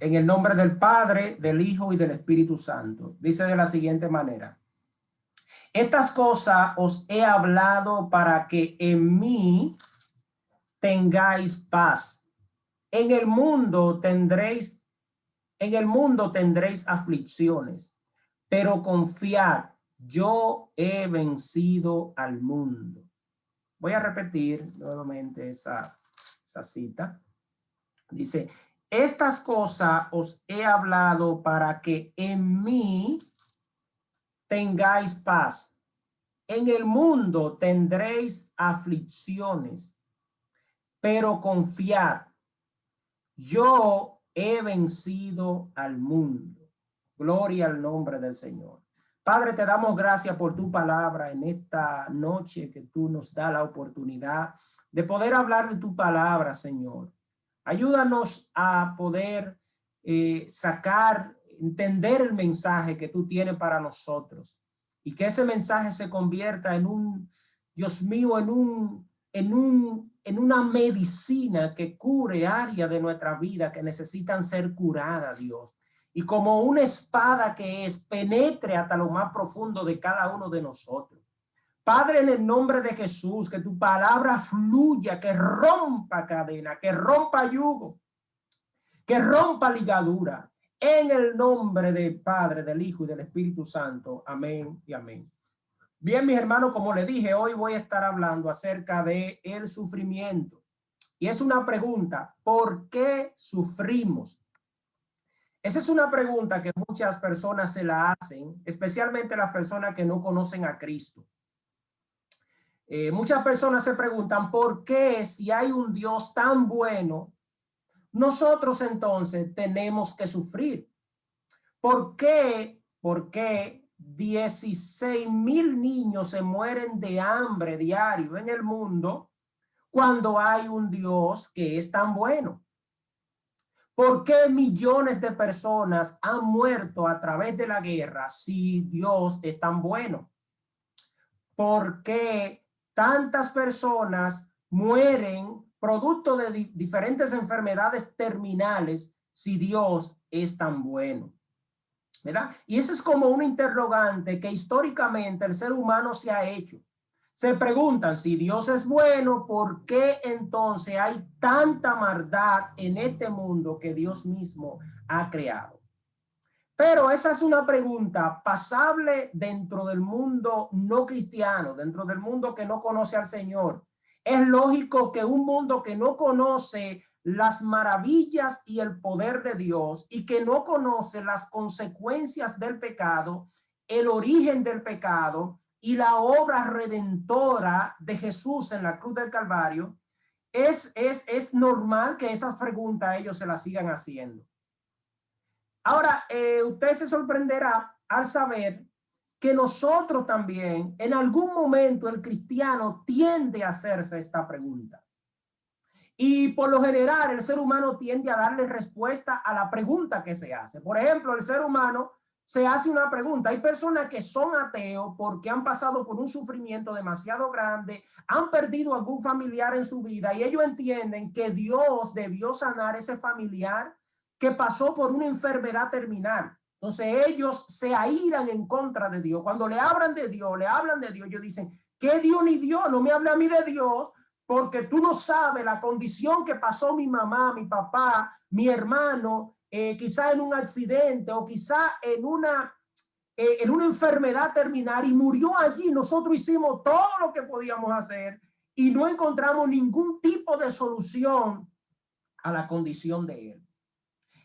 En el nombre del Padre, del Hijo y del Espíritu Santo. Dice de la siguiente manera: estas cosas os he hablado para que en mí tengáis paz. En el mundo tendréis aflicciones, pero confiad, yo he vencido al mundo. Voy a repetir nuevamente esa cita. Dice: estas cosas os he hablado para que en mí tengáis paz. En el mundo tendréis aflicciones, pero confiad, yo he vencido al mundo. Gloria al nombre del Señor. Padre, te damos gracias por tu palabra en esta noche que tú nos das la oportunidad de poder hablar de tu palabra, Señor. Ayúdanos a poder entender el mensaje que tú tienes para nosotros y que ese mensaje se convierta en un, Dios mío, en una medicina que cure áreas de nuestra vida que necesitan ser curadas, Dios. Y como una espada que es, penetre hasta lo más profundo de cada uno de nosotros. Padre, en el nombre de Jesús, que tu palabra fluya, que rompa cadena, que rompa yugo, que rompa ligadura. En el nombre del Padre, del Hijo y del Espíritu Santo. Amén y amén. Bien, mis hermanos, como les dije, hoy voy a estar hablando acerca de el sufrimiento. Y es una pregunta: ¿por qué sufrimos? Esa es una pregunta que muchas personas se la hacen, especialmente las personas que no conocen a Cristo. Muchas personas se preguntan ¿por qué, si hay un Dios tan bueno, nosotros entonces tenemos que sufrir? ¿Por qué 16,000 niños se mueren de hambre diario en el mundo cuando hay un Dios que es tan bueno? ¿Por qué millones de personas han muerto a través de la guerra si Dios es tan bueno? ¿Por qué tantas personas mueren producto de diferentes enfermedades terminales si Dios es tan bueno? ¿Verdad? Y eso es como una interrogante que históricamente el ser humano se ha hecho. Se preguntan, si Dios es bueno, ¿por qué entonces hay tanta maldad en este mundo que Dios mismo ha creado? Pero esa es una pregunta pasable dentro del mundo no cristiano, dentro del mundo que no conoce al Señor. Es lógico que un mundo que no conoce las maravillas y el poder de Dios y que no conoce las consecuencias del pecado, el origen del pecado y la obra redentora de Jesús en la cruz del Calvario, es normal que esas preguntas ellos se las sigan haciendo. Ahora, usted se sorprenderá al saber que nosotros también, en algún momento, el cristiano tiende a hacerse esta pregunta. Y por lo general, el ser humano tiende a darle respuesta a la pregunta que se hace. Por ejemplo, el ser humano se hace una pregunta. Hay personas que son ateos porque han pasado por un sufrimiento demasiado grande, han perdido algún familiar en su vida y ellos entienden que Dios debió sanar ese familiar que pasó por una enfermedad terminal. Entonces ellos se airan en contra de Dios. Cuando le hablan de Dios, ellos dicen, ¿qué Dios ni Dios? No me hable a mí de Dios, porque tú no sabes la condición que pasó mi mamá, mi papá, mi hermano, quizá en un accidente o quizá en una enfermedad terminal y murió allí. Nosotros hicimos todo lo que podíamos hacer y no encontramos ningún tipo de solución a la condición de él.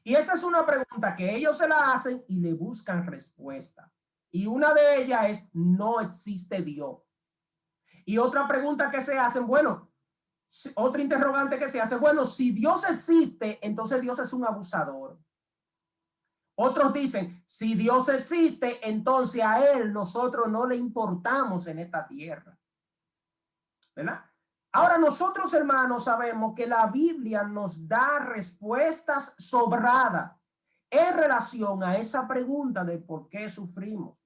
Y esa es una pregunta que ellos se la hacen y le buscan respuesta. Y una de ellas es, no existe Dios. Y otra pregunta que se hacen, bueno, otra interrogante que se hace, bueno, si Dios existe, entonces Dios es un abusador. Otros dicen, si Dios existe, entonces a él nosotros no le importamos en esta tierra. ¿Verdad? Ahora nosotros, hermanos, sabemos que la Biblia nos da respuestas sobradas en relación a esa pregunta de por qué sufrimos.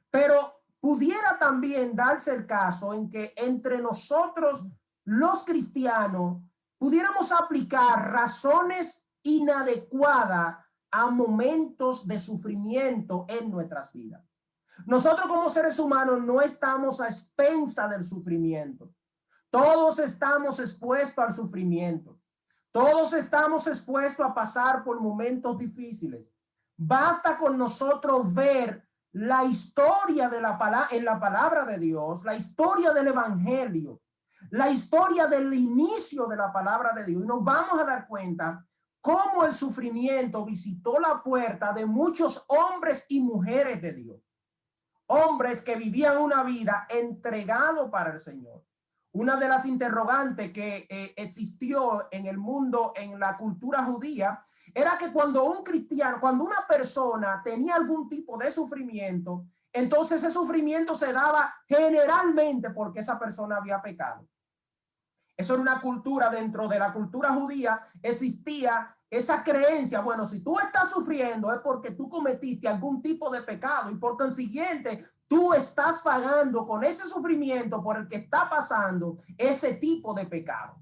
Pero pudiera también darse el caso en que entre nosotros, los cristianos, pudiéramos aplicar razones inadecuadas a momentos de sufrimiento en nuestras vidas. Nosotros como seres humanos no estamos a expensas del sufrimiento. Todos estamos expuestos al sufrimiento. Todos estamos expuestos a pasar por momentos difíciles. Basta con nosotros ver la historia de en la palabra de Dios, la historia del evangelio, la historia del inicio de la palabra de Dios, y nos vamos a dar cuenta cómo el sufrimiento visitó la puerta de muchos hombres y mujeres de Dios. Hombres que vivían una vida entregado para el Señor. Una de las interrogantes que existió en el mundo, en la cultura judía, era que cuando un cristiano, cuando una persona tenía algún tipo de sufrimiento, entonces ese sufrimiento se daba generalmente porque esa persona había pecado. Eso era una cultura, dentro de la cultura judía existía esa creencia, bueno, si tú estás sufriendo es porque tú cometiste algún tipo de pecado y por consiguiente tú estás pagando con ese sufrimiento por el que está pasando ese tipo de pecado.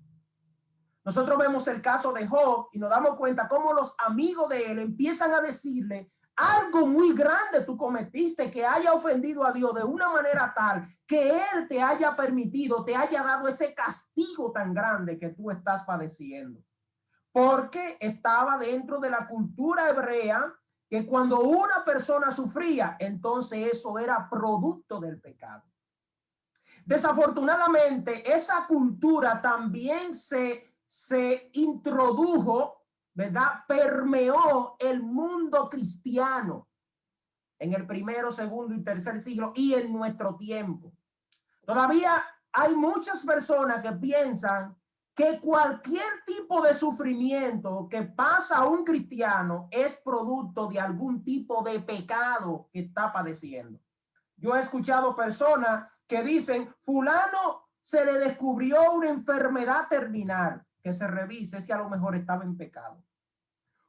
Nosotros vemos el caso de Job y nos damos cuenta cómo los amigos de él empiezan a decirle: algo muy grande tú cometiste, que haya ofendido a Dios de una manera tal que él te haya permitido, te haya dado ese castigo tan grande que tú estás padeciendo. Porque estaba dentro de la cultura hebrea que cuando una persona sufría, entonces eso era producto del pecado. Desafortunadamente, esa cultura también se introdujo, ¿verdad? Permeó el mundo cristiano en el primero, segundo y tercer siglo y en nuestro tiempo. Todavía hay muchas personas que piensan que cualquier tipo de sufrimiento que pasa a un cristiano es producto de algún tipo de pecado que está padeciendo. Yo he escuchado personas que dicen: fulano se le descubrió una enfermedad terminal, que se revise si a lo mejor estaba en pecado.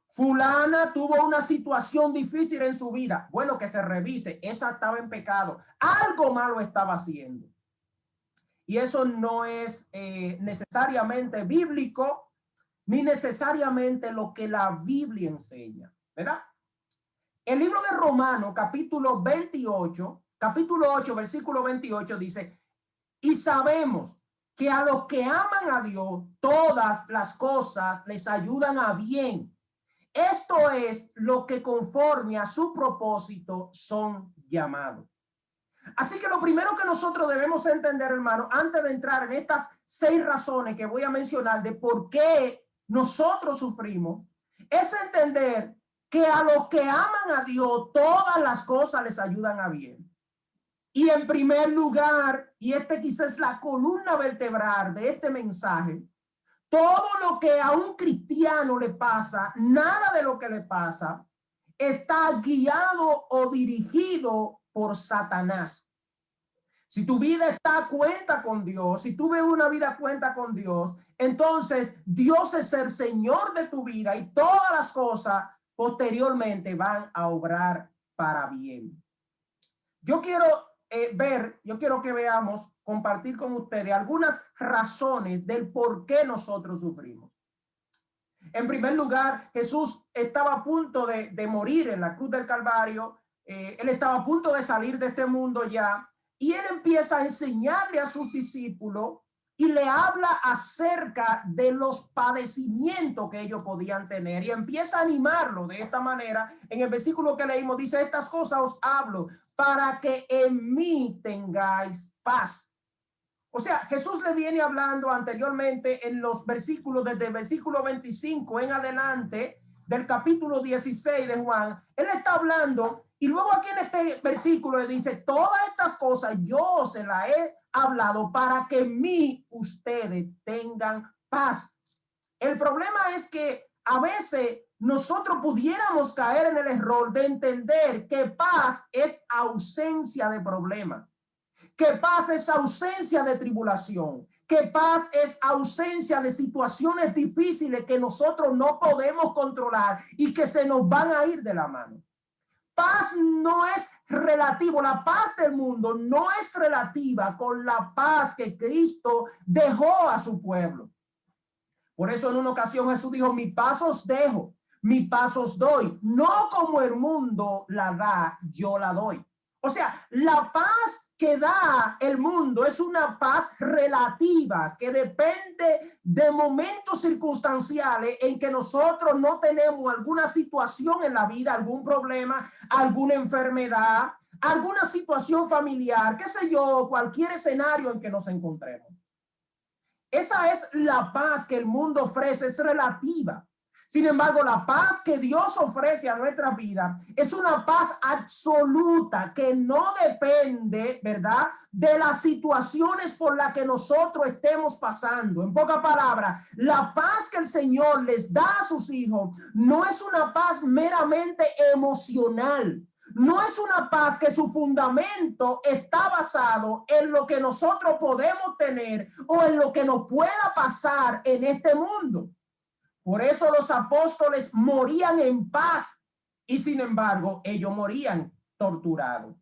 Fulana tuvo una situación difícil en su vida, bueno, que se revise, esa estaba en pecado, algo malo estaba haciendo. Y eso no es necesariamente bíblico, ni necesariamente lo que la Biblia enseña, ¿verdad? El libro de Romanos, capítulo 8, versículo 28, dice: y sabemos que a los que aman a Dios, todas las cosas les ayudan a bien. Esto es lo que conforme a su propósito son llamados. Así que lo primero que nosotros debemos entender, hermano, antes de entrar en estas 6 razones que voy a mencionar de por qué nosotros sufrimos, es entender que a los que aman a Dios, todas las cosas les ayudan a bien. Y en primer lugar, y quizás es la columna vertebral de este mensaje, todo lo que a un cristiano le pasa, nada de lo que le pasa, está guiado o dirigido por Satanás. Si tu vida está a cuenta con Dios, si tú ves una vida a cuenta con Dios, entonces Dios es el Señor de tu vida y todas las cosas posteriormente van a obrar para bien. Yo quiero que veamos, compartir con ustedes algunas razones del por qué nosotros sufrimos. En primer lugar, Jesús estaba a punto de morir en la cruz del Calvario. Él estaba a punto de salir de este mundo ya. Y él empieza a enseñarle a sus discípulos y le habla acerca de los padecimientos que ellos podían tener. Y empieza a animarlo de esta manera. En el versículo que leímos dice: estas cosas os hablo para que en mí tengáis paz. O sea, Jesús le viene hablando anteriormente en los versículos, desde el versículo 25 en adelante, del capítulo 16 de Juan. Él está hablando y luego aquí en este versículo le dice: todas estas cosas yo se las he hablado para que en mí ustedes tengan paz. El problema es que a veces nosotros pudiéramos caer en el error de entender que paz es ausencia de problema, que paz es ausencia de tribulación, que paz es ausencia de situaciones difíciles que nosotros no podemos controlar y que se nos van a ir de la mano. Paz no es relativo, la paz del mundo no es relativa con la paz que Cristo dejó a su pueblo. Por eso en una ocasión Jesús dijo, mi paz os dejo, mi paz os doy. No como el mundo la da, yo la doy. O sea, la paz que da el mundo es una paz relativa que depende de momentos circunstanciales en que nosotros no tenemos alguna situación en la vida, algún problema, alguna enfermedad, alguna situación familiar, qué sé yo, cualquier escenario en que nos encontremos. Esa es la paz que el mundo ofrece, es relativa. Sin embargo, la paz que Dios ofrece a nuestra vida es una paz absoluta que no depende, ¿verdad?, de las situaciones por las que nosotros estemos pasando. En pocas palabras, la paz que el Señor les da a sus hijos no es una paz meramente emocional. No es una paz que su fundamento está basado en lo que nosotros podemos tener o en lo que nos pueda pasar en este mundo. Por eso los apóstoles morían en paz y sin embargo ellos morían torturados.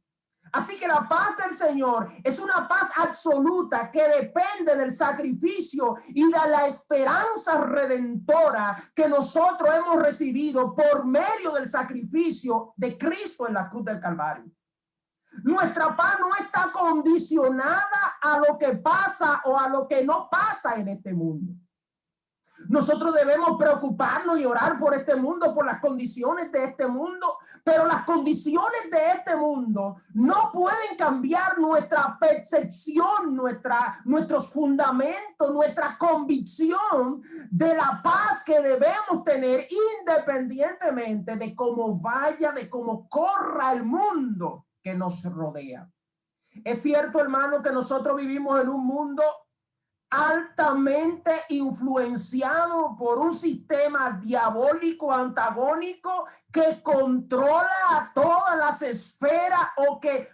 Así que la paz del Señor es una paz absoluta que depende del sacrificio y de la esperanza redentora que nosotros hemos recibido por medio del sacrificio de Cristo en la cruz del Calvario. Nuestra paz no está condicionada a lo que pasa o a lo que no pasa en este mundo. Nosotros debemos preocuparnos y orar por este mundo, por las condiciones de este mundo, pero las condiciones de este mundo no pueden cambiar nuestra percepción, nuestros fundamentos, nuestra convicción de la paz que debemos tener independientemente de cómo vaya, de cómo corra el mundo que nos rodea. Es cierto, hermano, que nosotros vivimos en un mundo altamente influenciado por un sistema diabólico antagónico que controla a todas las esferas o que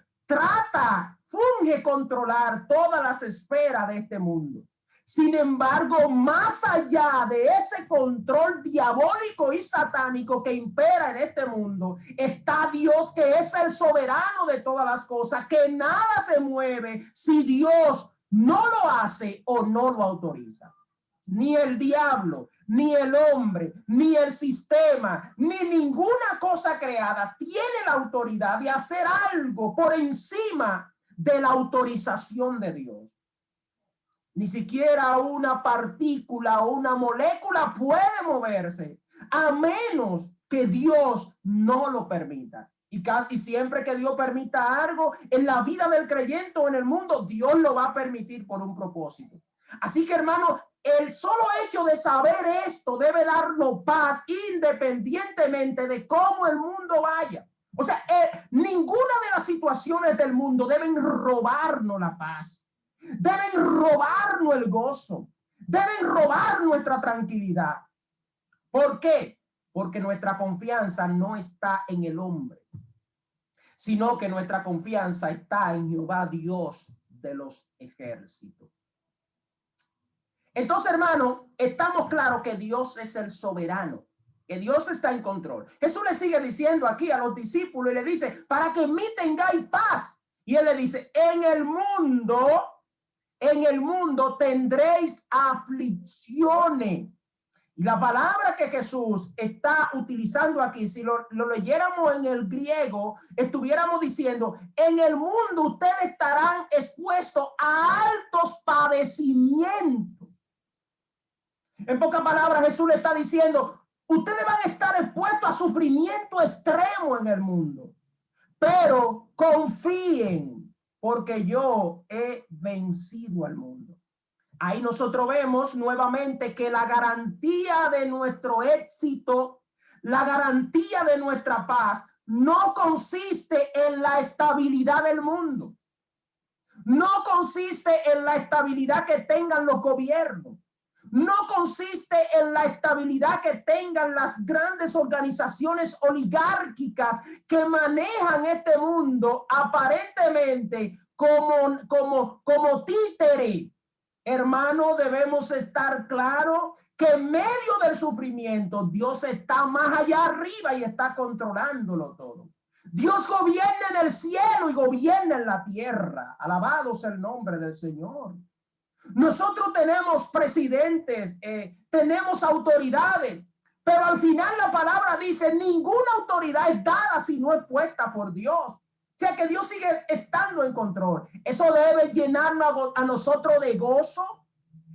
funge controlar todas las esferas de este mundo. Sin embargo, más allá de ese control diabólico y satánico que impera en este mundo, está Dios, que es el soberano de todas las cosas, que nada se mueve si Dios no lo hace o no lo autoriza. Ni el diablo, ni el hombre, ni el sistema, ni ninguna cosa creada tiene la autoridad de hacer algo por encima de la autorización de Dios. Ni siquiera una partícula o una molécula puede moverse a menos que Dios no lo permita. Y casi siempre que Dios permita algo en la vida del creyente o en el mundo, Dios lo va a permitir por un propósito. Así que, hermano, el solo hecho de saber esto debe darnos paz independientemente de cómo el mundo vaya. O sea, ninguna de las situaciones del mundo deben robarnos la paz. Deben robarnos el gozo. Deben robar nuestra tranquilidad. ¿Por qué? Porque nuestra confianza no está en el hombre, sino que nuestra confianza está en Jehová, Dios de los ejércitos. Entonces, hermano, estamos claros que Dios es el soberano, que Dios está en control. Jesús le sigue diciendo aquí a los discípulos y le dice, para que en mí tengáis paz. Y él le dice, en el mundo tendréis aflicciones. Y la palabra que Jesús está utilizando aquí, si lo leyéramos en el griego, estuviéramos diciendo, en el mundo ustedes estarán expuestos a altos padecimientos. En pocas palabras, Jesús le está diciendo, ustedes van a estar expuestos a sufrimiento extremo en el mundo, pero confíen, porque yo he vencido al mundo. Ahí nosotros vemos nuevamente que la garantía de nuestro éxito, la garantía de nuestra paz, no consiste en la estabilidad del mundo. No consiste en la estabilidad que tengan los gobiernos. No consiste en la estabilidad que tengan las grandes organizaciones oligárquicas que manejan este mundo aparentemente como títere. Hermano, debemos estar claros que en medio del sufrimiento Dios está más allá arriba y está controlándolo todo. Dios gobierna en el cielo y gobierna en la tierra. Alabado sea el nombre del Señor. Nosotros tenemos presidentes, tenemos autoridades, pero al final la palabra dice, ninguna autoridad es dada si no es puesta por Dios. O sea que Dios sigue estando en control. Eso debe llenarnos a nosotros de gozo.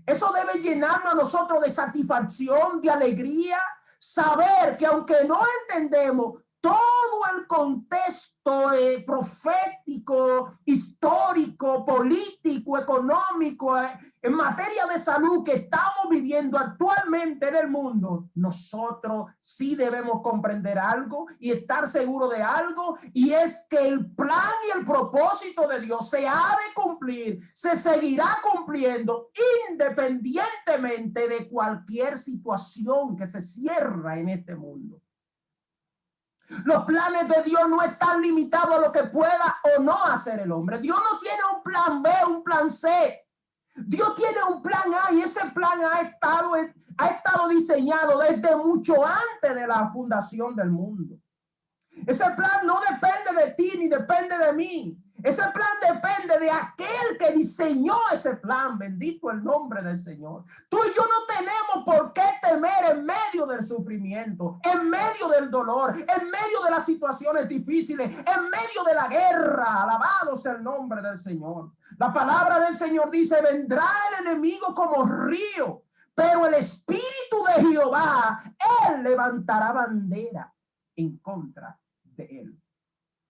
Eso debe llenarnos a nosotros de satisfacción, de alegría. Saber que aunque no entendemos todo el contexto profético, histórico, político, económico, en materia de salud que estamos viviendo actualmente en el mundo, nosotros sí debemos comprender algo y estar seguros de algo, y es que el plan y el propósito de Dios se ha de cumplir, se seguirá cumpliendo independientemente de cualquier situación que se cierra en este mundo. Los planes de Dios no están limitados a lo que pueda o no hacer el hombre. Dios no tiene un plan B, un plan C. Dios tiene un plan A, y ese plan ha estado diseñado desde mucho antes de la fundación del mundo. Ese plan no depende de ti ni depende de mí. Ese plan depende de aquel que diseñó ese plan. Bendito el nombre del Señor. Tú y yo no tenemos por qué temer en medio del sufrimiento, en medio del dolor, en medio de las situaciones difíciles, en medio de la guerra. Alabado sea el nombre del Señor. La palabra del Señor dice, vendrá el enemigo como río, pero el Espíritu de Jehová, él levantará bandera en contra de él.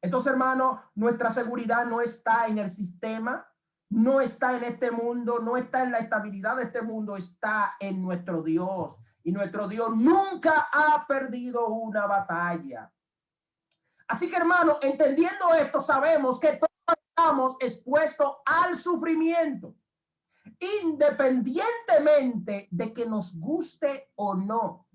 Entonces, hermano, nuestra seguridad no está en el sistema, no está en este mundo, no está en la estabilidad de este mundo, está en nuestro Dios. Y nuestro Dios nunca ha perdido una batalla. Así que, hermano, entendiendo esto, sabemos que todos estamos expuestos al sufrimiento, independientemente de que nos guste o no.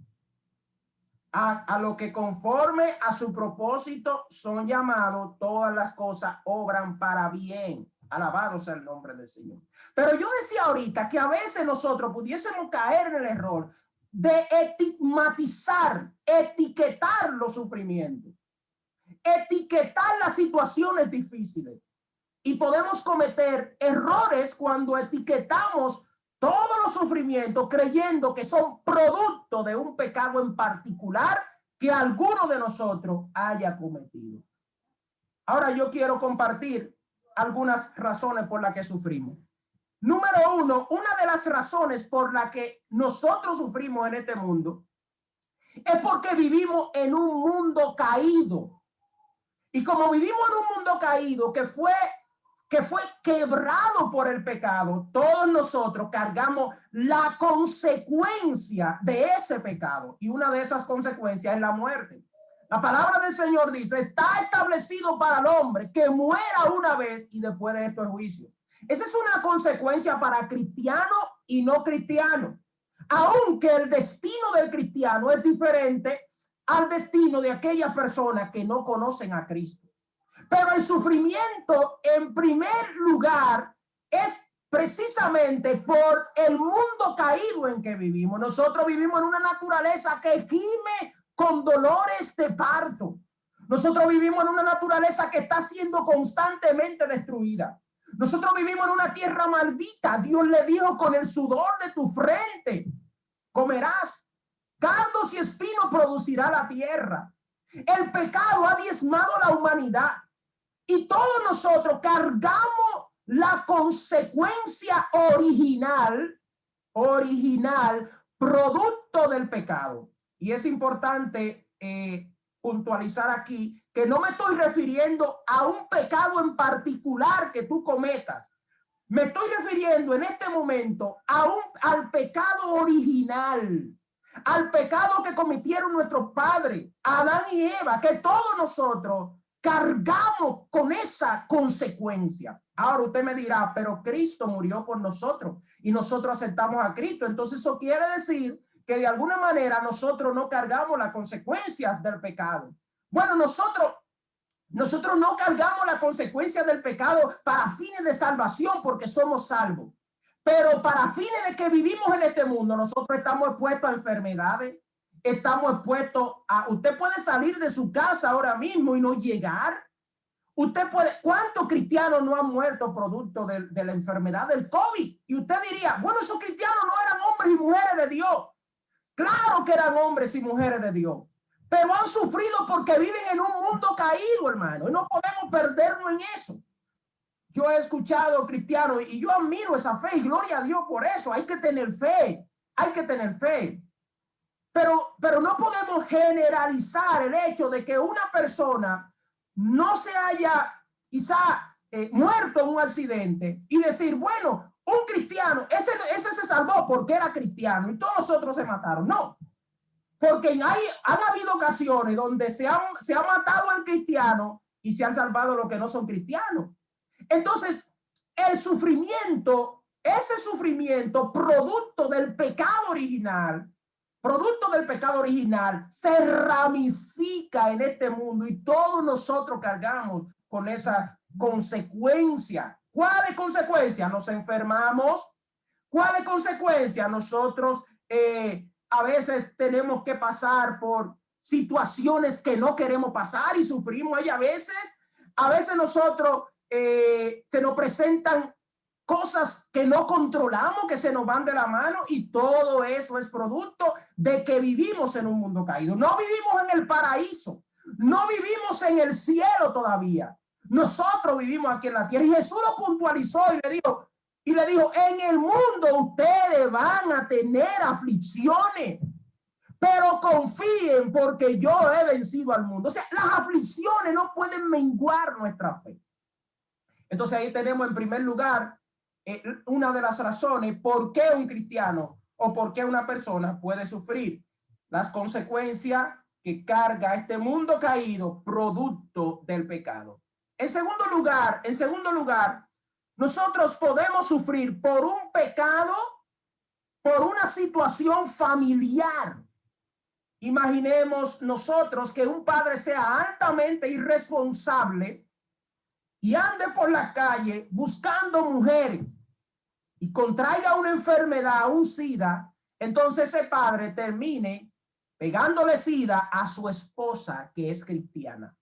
A lo que conforme a su propósito son llamados, todas las cosas obran para bien. Alabado sea el nombre del Señor. Pero yo decía ahorita que a veces nosotros pudiésemos caer en el error de estigmatizar, etiquetar los sufrimientos, etiquetar las situaciones difíciles. Y podemos cometer errores cuando etiquetamos todos los sufrimientos creyendo que son producto de un pecado en particular que alguno de nosotros haya cometido. Ahora yo quiero compartir algunas razones por las que sufrimos. Número uno, una de las razones por las que nosotros sufrimos en este mundo es porque vivimos en un mundo caído. Y como vivimos en un mundo caído que fue quebrado por el pecado, todos nosotros cargamos la consecuencia de ese pecado, y una de esas consecuencias es la muerte. La palabra del Señor dice, está establecido para el hombre que muera una vez y después de esto el juicio. Esa es una consecuencia para cristiano y no cristiano, aunque el destino del cristiano es diferente al destino de aquellas personas que no conocen a Cristo. Pero el sufrimiento, en primer lugar, es precisamente por el mundo caído en que vivimos. Nosotros vivimos en una naturaleza que gime con dolores de parto. Nosotros vivimos en una naturaleza que está siendo constantemente destruida. Nosotros vivimos en una tierra maldita. Dios le dijo, con el sudor de tu frente comerás. Cardos y espinos producirá la tierra. El pecado ha diezmado la humanidad. Y todos nosotros cargamos la consecuencia original, producto del pecado. Y es importante puntualizar aquí que no me estoy refiriendo a un pecado en particular que tú cometas. Me estoy refiriendo en este momento al pecado original, al pecado que cometieron nuestros padres, Adán y Eva, que todos nosotros cargamos con esa consecuencia. Ahora usted me dirá, pero Cristo murió por nosotros y nosotros aceptamos a Cristo. Entonces eso quiere decir que de alguna manera nosotros no cargamos las consecuencias del pecado. Bueno, nosotros no cargamos las consecuencias del pecado para fines de salvación porque somos salvos. Pero para fines de que vivimos en este mundo, nosotros estamos expuestos a enfermedades. Estamos expuestos a... Usted puede salir de su casa ahora mismo y no llegar. Usted puede, ¿cuántos cristianos no han muerto producto de la enfermedad del COVID? Y usted diría, bueno, esos cristianos no eran hombres y mujeres de Dios. Claro que eran hombres y mujeres de Dios, pero han sufrido porque viven en un mundo caído, hermano, y no podemos perdernos en eso. Yo he escuchado cristianos y yo admiro esa fe y gloria a Dios por eso. Hay que tener fe, hay que tener fe. Pero no podemos generalizar el hecho de que una persona no se haya quizá muerto en un accidente y decir, bueno, un cristiano, ese se salvó porque era cristiano y todos los otros se mataron. No, porque han habido ocasiones donde se ha matado al cristiano y se han salvado los que no son cristianos. Entonces, el sufrimiento, ese sufrimiento producto del pecado original, se ramifica en este mundo y todos nosotros cargamos con esa consecuencia. ¿Cuáles consecuencias? Nos enfermamos. ¿Cuáles consecuencias? Nosotros a veces tenemos que pasar por situaciones que no queremos pasar y sufrimos. Y a veces nosotros se nos presentan cosas que no controlamos, que se nos van de la mano, y todo eso es producto de que vivimos en un mundo caído. No vivimos en el paraíso, no vivimos en el cielo todavía. Nosotros vivimos aquí en la tierra, y Jesús lo puntualizó y le dijo, en el mundo ustedes van a tener aflicciones, pero confíen porque yo he vencido al mundo. O sea, las aflicciones no pueden menguar nuestra fe. Entonces ahí tenemos en primer lugar una de las razones por qué un cristiano o por qué una persona puede sufrir las consecuencias que carga este mundo caído producto del pecado. En segundo lugar, nosotros podemos sufrir por un pecado, por una situación familiar. Imaginemos nosotros que un padre sea altamente irresponsable y ande por la calle buscando mujeres y contraiga una enfermedad, un SIDA. Entonces ese padre termine pegándole SIDA a su esposa que es cristiana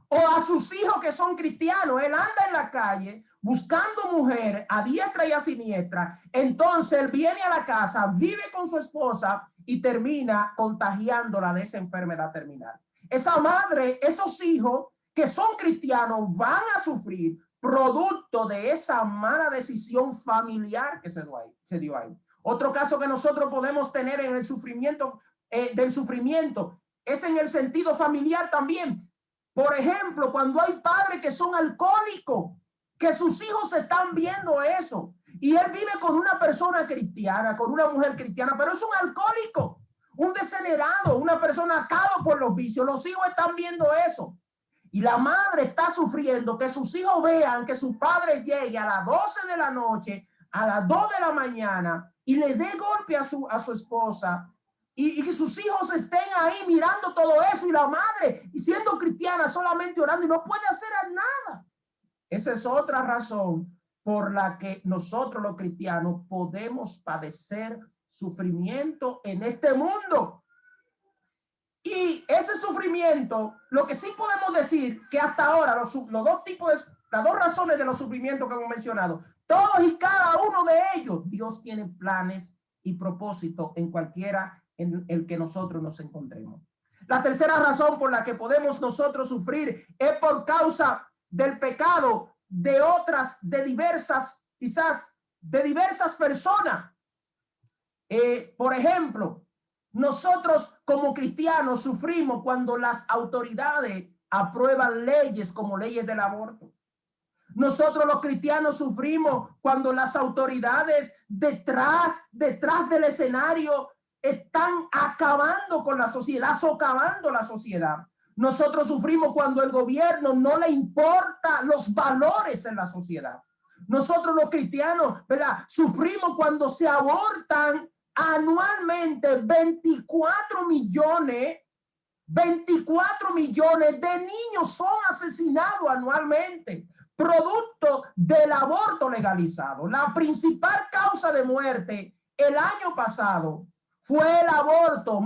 o a sus hijos que son cristianos. Él anda en la calle buscando mujeres a diestra y a siniestra. Entonces él viene a la casa, vive con su esposa y termina contagiándola de esa enfermedad terminal. Esa madre, esos hijos que son cristianos van a sufrir producto de esa mala decisión familiar que se dio ahí. Otro caso que nosotros podemos tener en el sufrimiento, del sufrimiento, es en el sentido familiar también. Por ejemplo, cuando hay padres que son alcohólicos, que sus hijos están viendo eso, y él vive con una persona cristiana, con una mujer cristiana, pero es un alcohólico, un degenerado, una persona atado por los vicios. Los hijos están viendo eso. Y la madre está sufriendo que sus hijos vean que su padre llegue a las 12 de la noche, a las 2 de la mañana, y le dé golpe a su esposa, y que sus hijos estén ahí mirando todo eso, y la madre, y siendo cristiana, solamente orando, y no puede hacer nada. Esa es otra razón por la que nosotros los cristianos podemos padecer sufrimiento en este mundo. Y ese sufrimiento, lo que sí podemos decir que hasta ahora las dos razones de los sufrimientos que hemos mencionado, todos y cada uno de ellos, Dios tiene planes y propósitos en cualquiera en el que nosotros nos encontremos. La tercera razón por la que podemos nosotros sufrir es por causa del pecado de diversas personas. Por ejemplo, nosotros como cristianos sufrimos cuando las autoridades aprueban leyes como leyes del aborto. Nosotros los cristianos sufrimos cuando las autoridades detrás del escenario están acabando con la sociedad, socavando la sociedad. Nosotros sufrimos cuando el gobierno no le importa los valores en la sociedad. Nosotros los cristianos, ¿verdad?, sufrimos cuando se abortan anualmente 24 millones de niños son asesinados anualmente, producto del aborto legalizado. La principal causa de muerte el año pasado fue el aborto.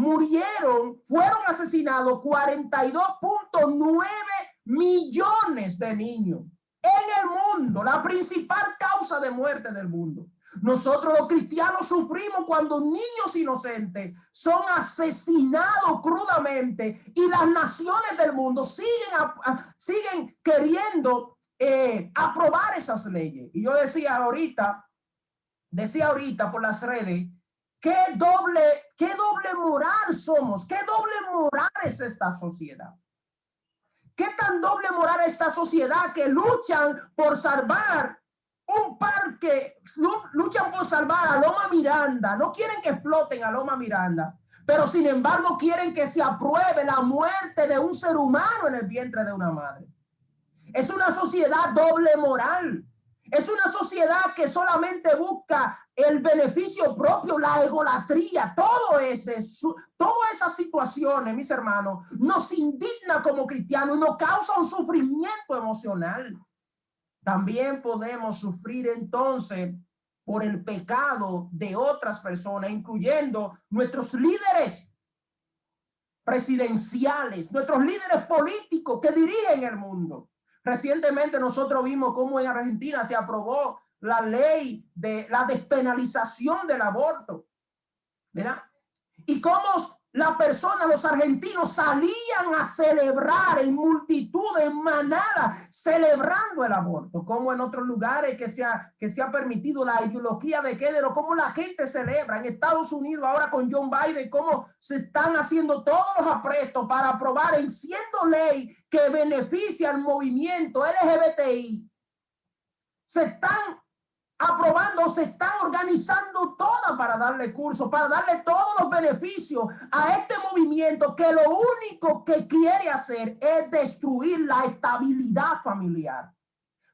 Fueron asesinados 42.9 millones de niños en el mundo, la principal causa de muerte del mundo. Nosotros los cristianos sufrimos cuando niños inocentes son asesinados crudamente y las naciones del mundo siguen queriendo aprobar esas leyes. Y yo decía ahorita por las redes, qué doble moral somos, qué doble moral es esta sociedad. ¿Qué tan doble moral es esta sociedad que luchan por salvar un parque, luchan por salvar a Loma Miranda? No quieren que exploten a Loma Miranda, pero sin embargo quieren que se apruebe la muerte de un ser humano en el vientre de una madre. Es una sociedad doble moral. Es una sociedad que solamente busca el beneficio propio, la egolatría, todas esas situaciones, mis hermanos, nos indigna como cristianos y nos causa un sufrimiento emocional. También podemos sufrir entonces por el pecado de otras personas, incluyendo nuestros líderes presidenciales, nuestros líderes políticos que dirigen el mundo. Recientemente nosotros vimos cómo en Argentina se aprobó la ley de la despenalización del aborto, ¿verdad? Y cómo las personas, los argentinos, salían a celebrar en multitud, en manada, celebrando el aborto, como en otros lugares que se ha permitido la ideología de género, cómo la gente celebra en Estados Unidos ahora con John Biden, cómo se están haciendo todos los aprestos para aprobar, en siendo ley que beneficia al movimiento LGBTI. Se están aprobando, se están organizando todas para darle curso, para darle todos los beneficios a este movimiento que lo único que quiere hacer es destruir la estabilidad familiar.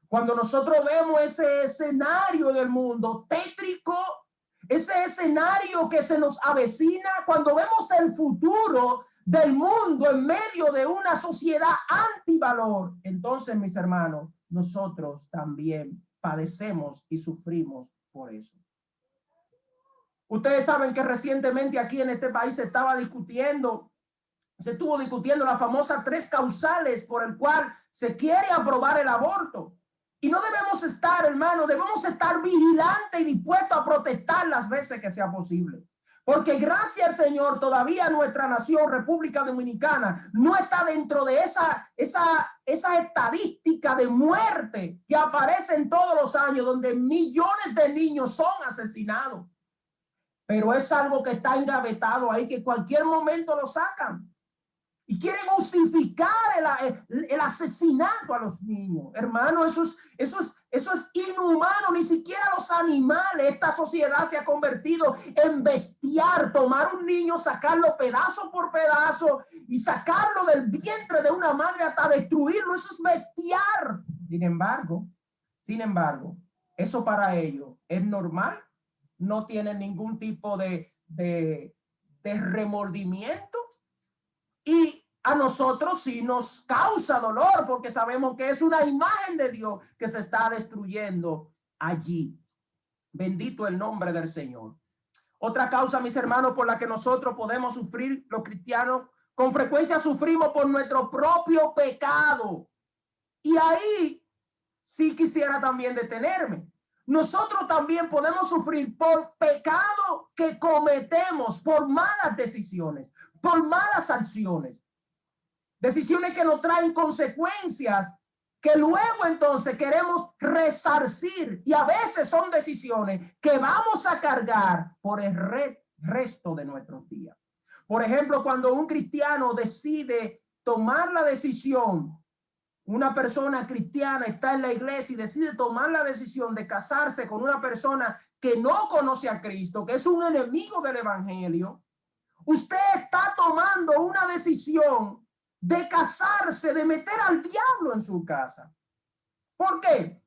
Cuando nosotros vemos ese escenario del mundo tétrico, ese escenario que se nos avecina, cuando vemos el futuro del mundo en medio de una sociedad antivalor, entonces, mis hermanos, nosotros también padecemos y sufrimos por eso. Ustedes saben que recientemente aquí en este país se estuvo discutiendo las famosas 3 causales por el cual se quiere aprobar el aborto. Y no debemos estar, hermanos, debemos estar vigilantes y dispuestos a protestar las veces que sea posible. Porque gracias al Señor todavía nuestra nación, República Dominicana, no está dentro de esa estadística de muerte que aparecen todos los años, donde millones de niños son asesinados. Pero es algo que está engavetado ahí, que cualquier momento lo sacan. Y quieren justificar el asesinato a los niños. Hermano, eso es inhumano. Ni siquiera los animales. Esta sociedad se ha convertido en bestiar. Tomar un niño, sacarlo pedazo por pedazo y sacarlo del vientre de una madre hasta destruirlo. Eso es bestiar. Sin embargo, eso para ellos es normal. No tienen ningún tipo de remordimiento. Y a nosotros sí nos causa dolor porque sabemos que es una imagen de Dios que se está destruyendo allí. Bendito el nombre del Señor. Otra causa, mis hermanos, por la que nosotros podemos sufrir, los cristianos, con frecuencia sufrimos por nuestro propio pecado. Y ahí sí quisiera también detenerme. Nosotros también podemos sufrir por pecado que cometemos, por malas decisiones, por malas acciones. Decisiones que nos traen consecuencias que luego entonces queremos resarcir, y a veces son decisiones que vamos a cargar por el resto de nuestros días. Por ejemplo, cuando un cristiano decide tomar la decisión, una persona cristiana está en la iglesia y decide tomar la decisión de casarse con una persona que no conoce a Cristo, que es un enemigo del evangelio, usted está tomando una decisión de casarse, de meter al diablo en su casa. ¿Por qué?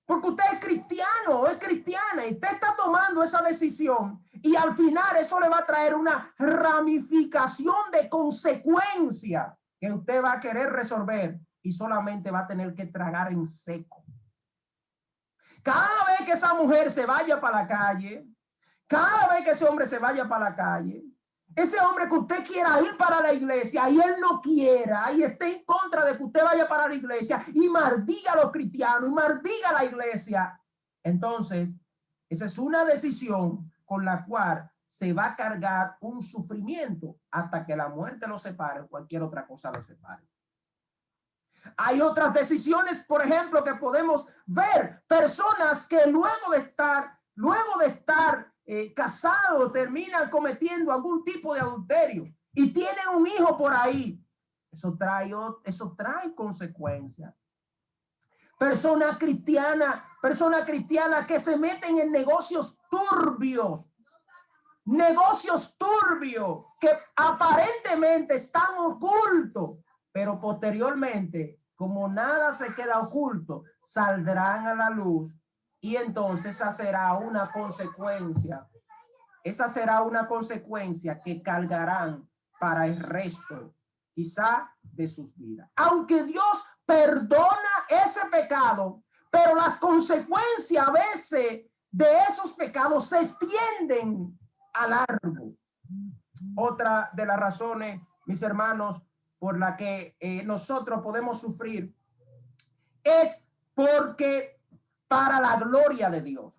Porque usted es cristiano o es cristiana y usted está tomando esa decisión y al final eso le va a traer una ramificación de consecuencia que usted va a querer resolver y solamente va a tener que tragar en seco. Cada vez que esa mujer se vaya para la calle, cada vez que ese hombre se vaya para la calle, Ese hombre que usted quiera ir para la iglesia y él no quiera y esté en contra de que usted vaya para la iglesia y maldiga a los cristianos y maldiga a la iglesia. Entonces, esa es una decisión con la cual se va a cargar un sufrimiento hasta que la muerte lo separe o cualquier otra cosa lo separe. Hay otras decisiones, por ejemplo, que podemos ver. Personas que luego de estar casados terminan cometiendo algún tipo de adulterio y tienen un hijo por ahí. Eso trae consecuencias. Personas cristianas que se meten en negocios turbios que aparentemente están ocultos, pero posteriormente, como nada se queda oculto, saldrán a la luz y entonces esa será una consecuencia. Esa será una consecuencia que cargarán para el resto, quizá, de sus vidas. Aunque Dios perdona ese pecado, pero las consecuencias a veces de esos pecados se extienden a largo. Otra de las razones, mis hermanos, por la que nosotros podemos sufrir es porque para la gloria de Dios.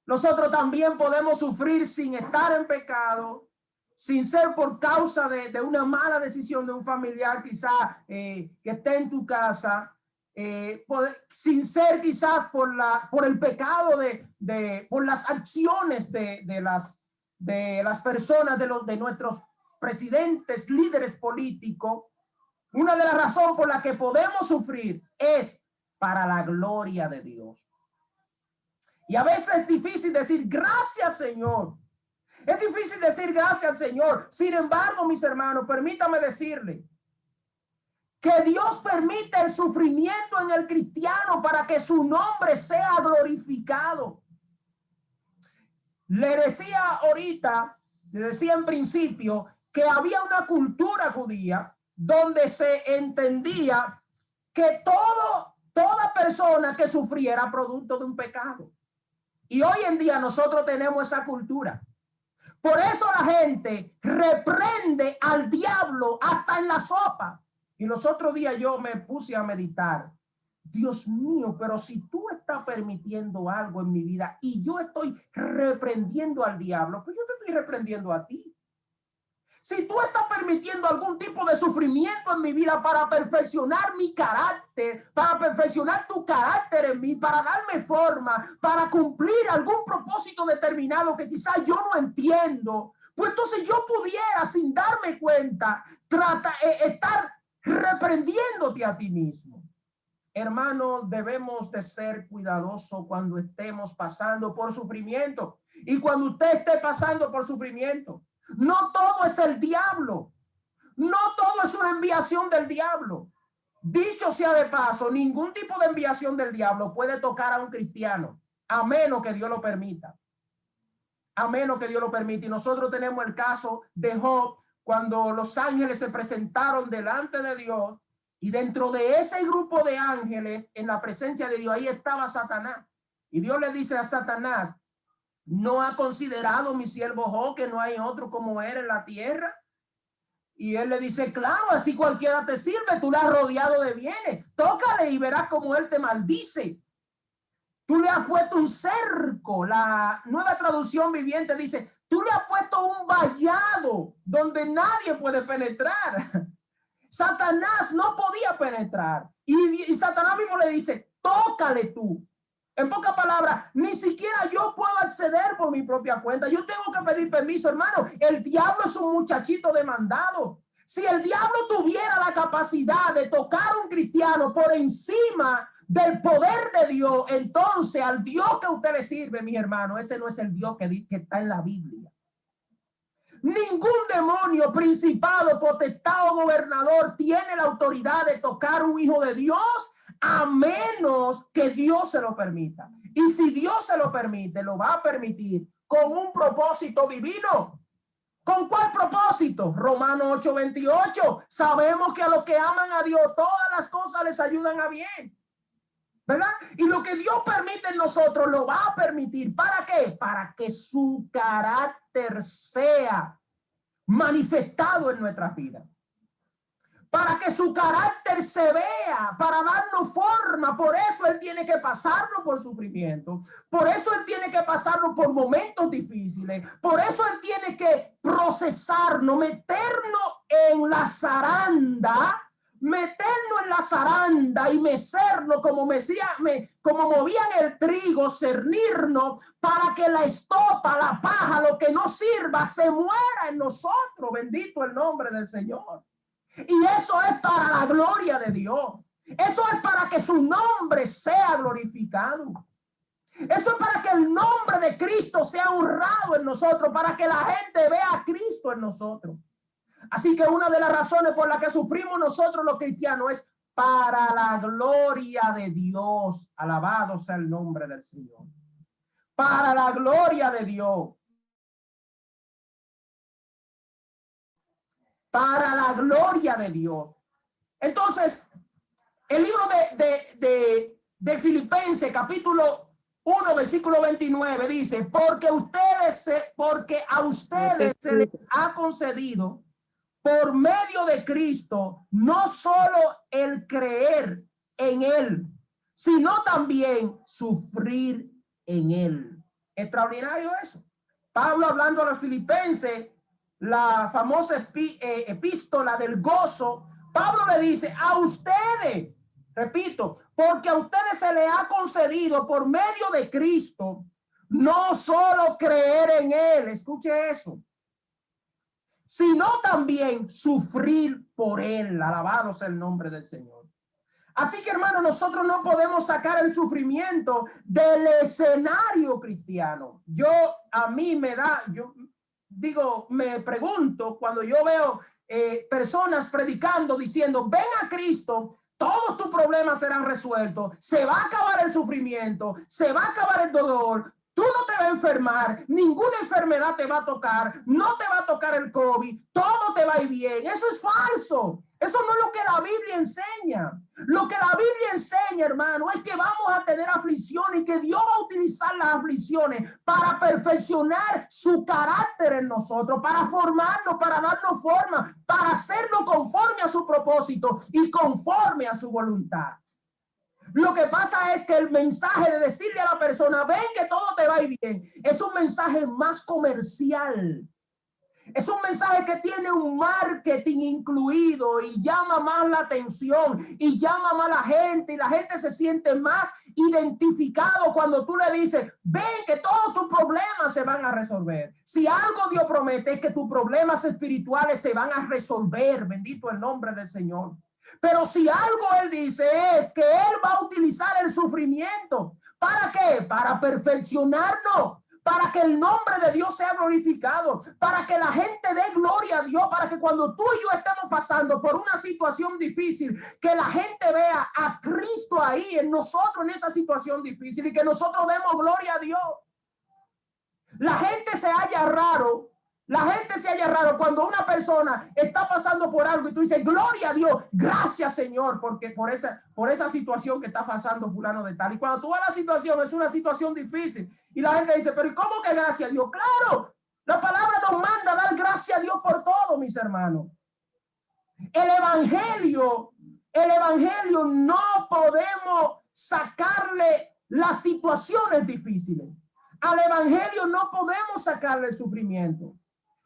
Nosotros también podemos sufrir sin estar en pecado, sin ser por causa de una mala decisión de un familiar quizá que esté en tu casa, sin ser quizás por el pecado por las acciones de las personas, de nuestros presidentes, líderes políticos. Una de las razones por las que podemos sufrir es para la gloria de Dios. Y a veces es difícil decir gracias, Señor. Es difícil decir gracias, Señor. Sin embargo, mis hermanos, permítame decirle que Dios permite el sufrimiento en el cristiano para que su nombre sea glorificado. Le decía en principio, que había una cultura judía donde se entendía que toda persona que sufriera era producto de un pecado. Y hoy en día nosotros tenemos esa cultura. Por eso la gente reprende al diablo hasta en la sopa. Y los otros días yo me puse a meditar. Dios mío, pero si tú estás permitiendo algo en mi vida y yo estoy reprendiendo al diablo, pues yo te estoy reprendiendo a ti. Si tú estás permitiendo algún tipo de sufrimiento en mi vida para perfeccionar mi carácter, para perfeccionar tu carácter en mí, para darme forma, para cumplir algún propósito determinado que quizás yo no entiendo, pues entonces yo pudiera, sin darme cuenta, estar reprendiéndote a ti mismo. Hermanos, debemos de ser cuidadosos cuando estemos pasando por sufrimiento. Y cuando usted esté pasando por sufrimiento, no todo es el diablo. No todo es una enviación del diablo. Dicho sea de paso, ningún tipo de enviación del diablo puede tocar a un cristiano, a menos que Dios lo permita. A menos que Dios lo permita. Y nosotros tenemos el caso de Job, cuando los ángeles se presentaron delante de Dios, y dentro de ese grupo de ángeles, en la presencia de Dios, ahí estaba Satanás. Y Dios le dice a Satanás: ¿no ha considerado mi siervo Job que no hay otro como él en la tierra? Y él le dice: claro, así cualquiera te sirve, tú le has rodeado de bienes, tócale y verás cómo él te maldice. Tú le has puesto un cerco. La Nueva Traducción Viviente dice: tú le has puesto un vallado donde nadie puede penetrar. Satanás no podía penetrar. Y Satanás mismo le dice: tócale tú. En pocas palabras, ni siquiera yo puedo acceder por mi propia cuenta. Yo tengo que pedir permiso, hermano. El diablo es un muchachito demandado. Si el diablo tuviera la capacidad de tocar a un cristiano por encima del poder de Dios, entonces al Dios que usted le sirve, mi hermano, ese no es el Dios que está en la Biblia. Ningún demonio, principado, potestad o gobernador tiene la autoridad de tocar un hijo de Dios, a menos que Dios se lo permita. Y si Dios se lo permite, lo va a permitir con un propósito divino. ¿Con cuál propósito? Romanos 8:28. Sabemos que a los que aman a Dios, todas las cosas les ayudan a bien, ¿verdad? Y lo que Dios permite en nosotros lo va a permitir. ¿Para qué? Para que su carácter sea manifestado en nuestras vidas. Para que su carácter se vea, para darnos forma. Por eso Él tiene que pasarnos por sufrimiento. Por eso Él tiene que pasarnos por momentos difíciles. Por eso Él tiene que procesarnos, meternos en la zaranda, y mecernos como movían el trigo, cernirnos para que la estopa, la paja, lo que no sirva, se muera en nosotros. Bendito el nombre del Señor. Y eso es para la gloria de Dios. Eso es para que su nombre sea glorificado. Eso es para que el nombre de Cristo sea honrado en nosotros, para que la gente vea a Cristo en nosotros. Así que una de las razones por las que sufrimos nosotros los cristianos es para la gloria de Dios. Alabado sea el nombre del Señor. Para la gloria de Dios. Para la gloria de Dios. Entonces, el libro de Filipenses, capítulo 1, versículo 29, dice, porque a ustedes se les ha concedido por medio de Cristo, no solo el creer en Él, sino también sufrir en Él. Extraordinario eso. Pablo hablando a los filipenses, la famosa epístola del gozo, Pablo le dice a ustedes, repito, porque a ustedes se les ha concedido por medio de Cristo, no solo creer en Él, escuche eso, sino también sufrir por Él. Alabado sea el nombre del Señor. Así que, hermano, nosotros no podemos sacar el sufrimiento del escenario cristiano. Me pregunto cuando yo veo personas predicando diciendo, ven a Cristo, todos tus problemas serán resueltos, se va a acabar el sufrimiento, se va a acabar el dolor, tú no te vas a enfermar, ninguna enfermedad te va a tocar, no te va a tocar el COVID, todo te va a ir bien. Eso es falso. Eso no es lo que la Biblia enseña. Lo que la Biblia enseña, hermano, es que vamos a tener aflicciones y que Dios va a utilizar las aflicciones para perfeccionar su carácter en nosotros, para formarnos, para darnos forma, para hacerlo conforme a su propósito y conforme a su voluntad. Lo que pasa es que el mensaje de decirle a la persona, ven que todo te va a ir bien, es un mensaje más comercial. Es un mensaje que tiene un marketing incluido y llama más la atención y llama más a la gente, y la gente se siente más identificado cuando tú le dices, ven que todos tus problemas se van a resolver. Si algo Dios promete es que tus problemas espirituales se van a resolver. Bendito el nombre del Señor. Pero si algo Él dice es que Él va a utilizar el sufrimiento. ¿Para qué? Para perfeccionarnos. Para que el nombre de Dios sea glorificado, para que la gente dé gloria a Dios, para que cuando tú y yo estamos pasando por una situación difícil, que la gente vea a Cristo ahí en nosotros en esa situación difícil y que nosotros demos gloria a Dios. La gente se halla raro cuando una persona está pasando por algo y tú dices, gloria a Dios, gracias Señor, porque por esa situación que está pasando fulano de tal. Y cuando tú ves la situación, es una situación difícil. Y la gente dice, pero ¿y cómo que gracias a Dios? Claro, la palabra nos manda a dar gracias a Dios por todo, mis hermanos. El evangelio no podemos sacarle las situaciones difíciles. Al evangelio no podemos sacarle el sufrimiento.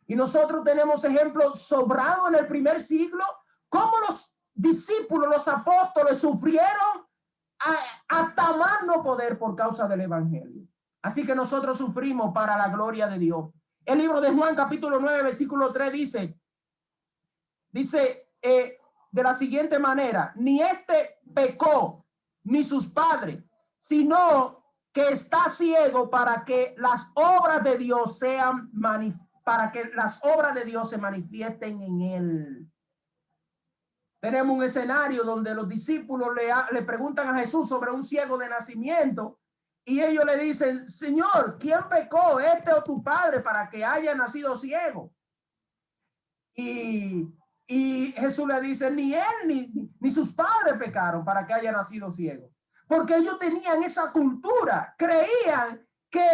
Y nosotros tenemos ejemplos sobrados en el primer siglo, cómo los discípulos, los apóstoles sufrieron hasta más no poder por causa del evangelio. Así que nosotros sufrimos para la gloria de Dios. El libro de Juan, capítulo 9, versículo 3 dice de la siguiente manera, ni este pecó, ni sus padres, sino que está ciego para que las obras de Dios se manifiesten en él. Tenemos un escenario donde los discípulos le preguntan a Jesús sobre un ciego de nacimiento y ellos le dicen, Señor, ¿quién pecó, este o tu padre, para que haya nacido ciego? Y Jesús le dice, ni él ni sus padres pecaron para que haya nacido ciego. Porque ellos tenían esa cultura, creían que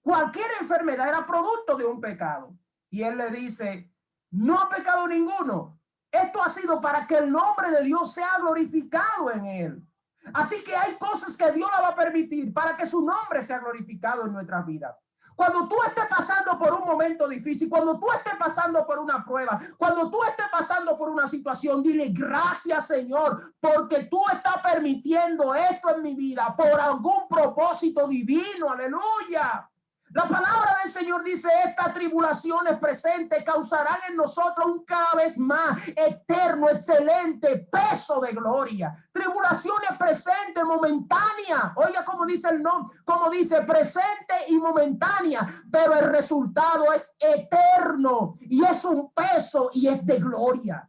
cualquier enfermedad era producto de un pecado. Y él le dice, No ha pecado ninguno. Esto ha sido para que el nombre de Dios sea glorificado en él. Así que hay cosas que Dios la va a permitir para que su nombre sea glorificado en nuestras vidas. Cuando tú estés pasando por un momento difícil, cuando tú estés pasando por una prueba, cuando tú estés pasando por una situación, dile gracias, Señor, porque tú estás permitiendo esto en mi vida por algún propósito divino. Aleluya. La palabra del Señor dice: estas tribulaciones presentes causarán en nosotros un cada vez más eterno, excelente peso de gloria. Tribulaciones presentes, momentáneas. Oiga cómo dice el nombre, como dice, presente y momentánea, pero el resultado es eterno y es un peso y es de gloria.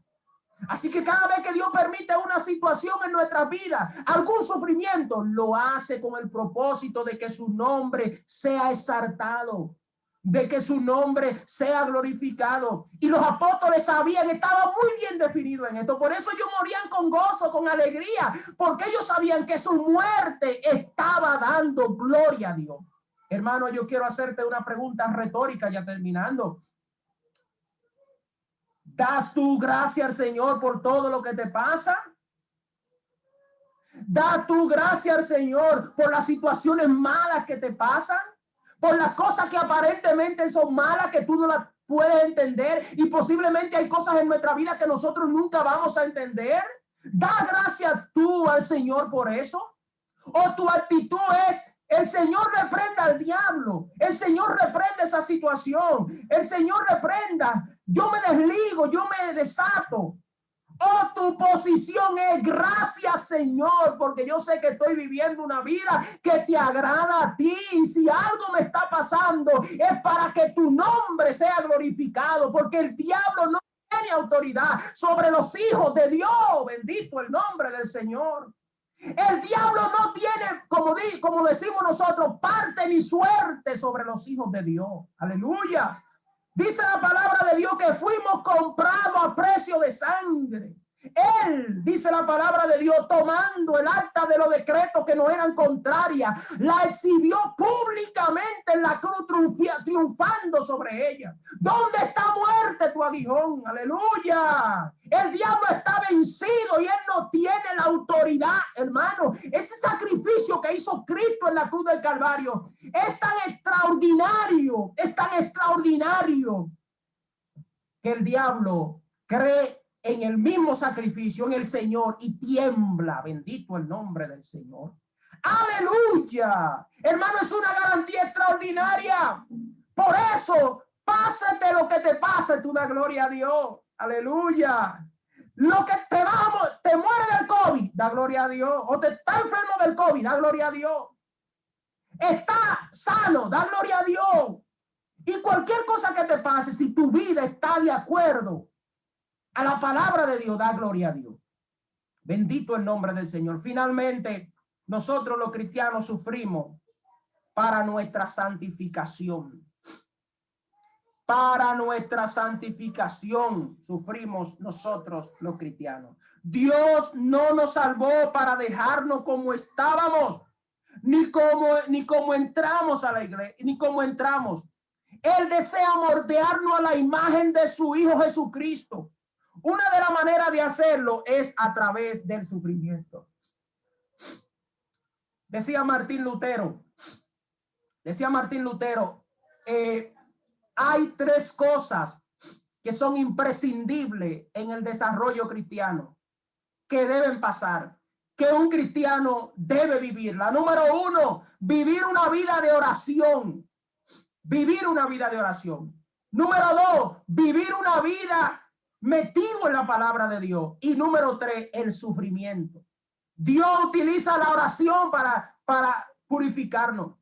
Así que cada vez que Dios permite una situación en nuestra vida, algún sufrimiento, lo hace con el propósito de que su nombre sea exaltado, de que su nombre sea glorificado. Y los apóstoles sabían, estaban muy bien definidos en esto. Por eso ellos morían con gozo, con alegría, porque ellos sabían que su muerte estaba dando gloria a Dios. Hermano, yo quiero hacerte una pregunta retórica ya terminando. ¿Das tú gracias al Señor por todo lo que te pasa? ¿Da tú gracias al Señor por las situaciones malas que te pasan? Por las cosas que aparentemente son malas, que tú no las puedes entender, y posiblemente hay cosas en nuestra vida que nosotros nunca vamos a entender. ¿Da gracias tú al Señor por eso? ¿O tu actitud es: el Señor reprenda al diablo, el Señor reprenda esa situación, el Señor reprenda, yo me desligo, yo me desato? O tu posición es: gracias, Señor, porque yo sé que estoy viviendo una vida que te agrada a ti, y si algo me está pasando es para que tu nombre sea glorificado, porque el diablo no tiene autoridad sobre los hijos de Dios. Bendito el nombre del Señor. El diablo no tiene, como decimos nosotros, parte ni suerte sobre los hijos de Dios. Aleluya. Dice la palabra de Dios que fuimos comprados a precio de sangre. Él, dice la palabra de Dios, tomando el acta de los decretos que no eran contrarias, la exhibió públicamente en la cruz, triunfando sobre ella. ¿Dónde está muerte tu aguijón? Aleluya. El diablo está vencido y él no tiene la autoridad, hermano. Ese sacrificio que hizo Cristo en la cruz del Calvario es tan extraordinario, que el diablo cree en el mismo sacrificio, en el Señor, y tiembla. Bendito el nombre del Señor. Aleluya. Hermano, es una garantía extraordinaria. Por eso, pásate lo que te pase, tú da gloria a Dios. Aleluya. Lo que te muere del COVID, da gloria a Dios. O te está enfermo del COVID, da gloria a Dios. Está sano, da gloria a Dios. Y cualquier cosa que te pase, si tu vida está de acuerdo a la palabra de Dios, da gloria a Dios. Bendito el nombre del Señor. Finalmente, nosotros los cristianos sufrimos para nuestra santificación. Para nuestra santificación sufrimos nosotros los cristianos. Dios no nos salvó para dejarnos como estábamos, ni como entramos a la iglesia, ni como entramos. Él desea moldearnos a la imagen de su Hijo Jesucristo. Una de las maneras de hacerlo es a través del sufrimiento. Decía Martín Lutero, hay tres cosas que son imprescindibles en el desarrollo cristiano, que deben pasar, que un cristiano debe vivir. La número uno, vivir una vida de oración. Vivir una vida de oración. Número dos, vivir una vida metido en la palabra de Dios. Y número tres, el sufrimiento. Dios utiliza la oración para purificarnos.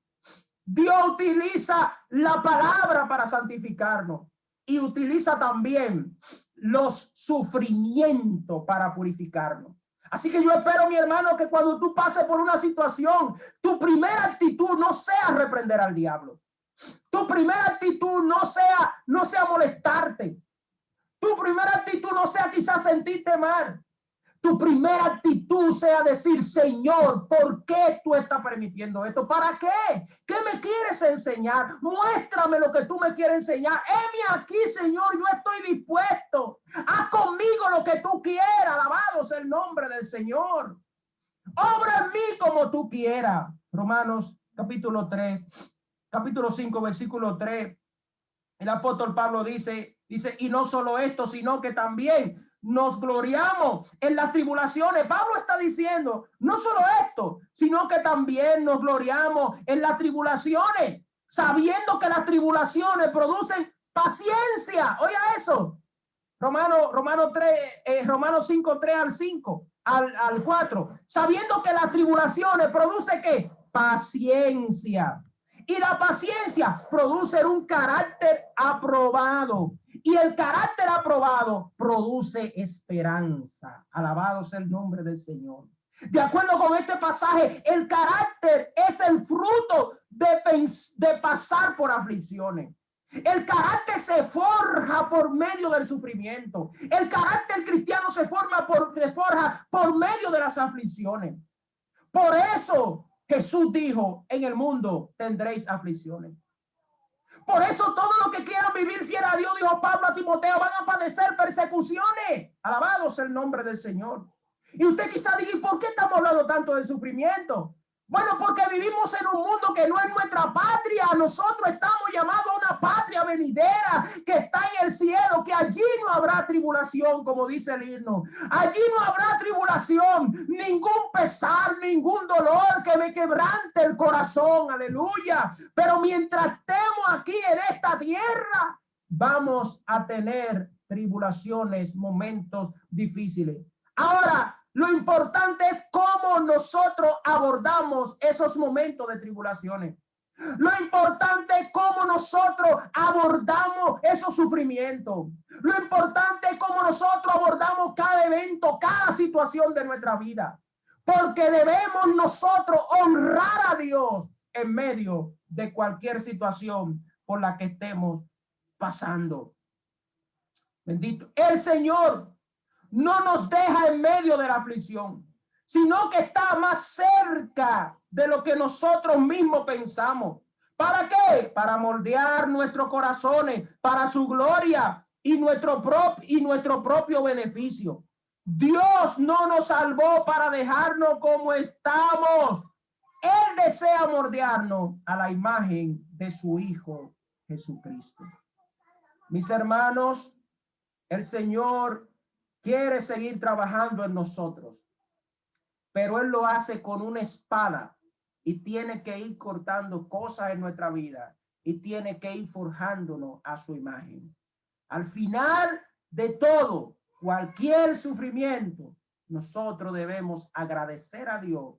Dios utiliza la palabra para santificarnos. Y utiliza también los sufrimientos para purificarnos. Así que yo espero, mi hermano, que cuando tú pases por una situación, tu primera actitud no sea reprender al diablo. Tu primera actitud no sea molestarte. Tu primera actitud no sea quizás sentirte mal. tu primera actitud sea decir, Señor, ¿por qué tú estás permitiendo esto? ¿Para qué? ¿Qué me quieres enseñar? Muéstrame lo que tú me quieres enseñar. Heme aquí, Señor, yo estoy dispuesto. Haz conmigo lo que tú quieras. Alabado sea el nombre del Señor. Obra en mí como tú quieras. Romanos capítulo 3, capítulo 5, versículo 3. El apóstol Pablo dice, y no solo esto, sino que también nos gloriamos en las tribulaciones. Pablo está diciendo, no solo esto, sino que también nos gloriamos en las tribulaciones, sabiendo que las tribulaciones producen paciencia. Oiga eso. Romanos 5, 3 al 5, al 4. Sabiendo que las tribulaciones produce ¿qué? Paciencia. Y la paciencia produce un carácter aprobado. Y el carácter aprobado produce esperanza. Alabado sea el nombre del Señor. De acuerdo con este pasaje, el carácter es el fruto de pasar por aflicciones. El carácter se forja por medio del sufrimiento. El carácter cristiano se forja por medio de las aflicciones. Por eso Jesús dijo, en el mundo tendréis aflicciones. Por eso todos los que quieran vivir fiel a Dios, dijo Pablo a Timoteo, van a padecer persecuciones. Alabado sea el nombre del Señor. Y usted quizá diga, ¿por qué estamos hablando tanto del sufrimiento? Bueno, porque vivimos en un mundo que no es nuestra patria. Nosotros estamos llamados a una patria venidera que está en el cielo, que allí no habrá tribulación, como dice el himno. Allí no habrá tribulación, ningún pesar, ningún dolor que me quebrante el corazón. Aleluya. Pero mientras estemos aquí en esta tierra, vamos a tener tribulaciones, momentos difíciles. Ahora, lo importante es cómo nosotros abordamos esos momentos de tribulaciones. Lo importante es cómo nosotros abordamos esos sufrimientos. Lo importante es cómo nosotros abordamos cada evento, cada situación de nuestra vida. Porque debemos nosotros honrar a Dios en medio de cualquier situación por la que estemos pasando. Bendito. El Señor no nos deja en medio de la aflicción, sino que está más cerca de lo que nosotros mismos pensamos. ¿Para qué? Para moldear nuestros corazones, para su gloria y nuestro propio beneficio. Dios no nos salvó para dejarnos como estamos. Él desea moldearnos a la imagen de su Hijo Jesucristo. Mis hermanos, el Señor quiere seguir trabajando en nosotros, pero Él lo hace con una espada y tiene que ir cortando cosas en nuestra vida y tiene que ir forjándonos a su imagen. Al final de todo, cualquier sufrimiento, nosotros debemos agradecer a Dios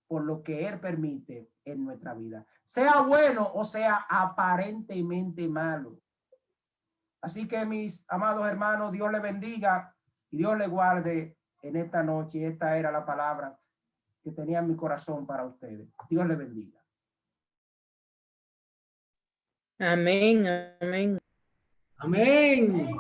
por lo que Él permite en nuestra vida, sea bueno o sea aparentemente malo. Así que mis amados hermanos, Dios les bendiga y Dios les guarde en esta noche. Esta era la palabra que tenía en mi corazón para ustedes. Dios les bendiga. Amén, amén. Amén.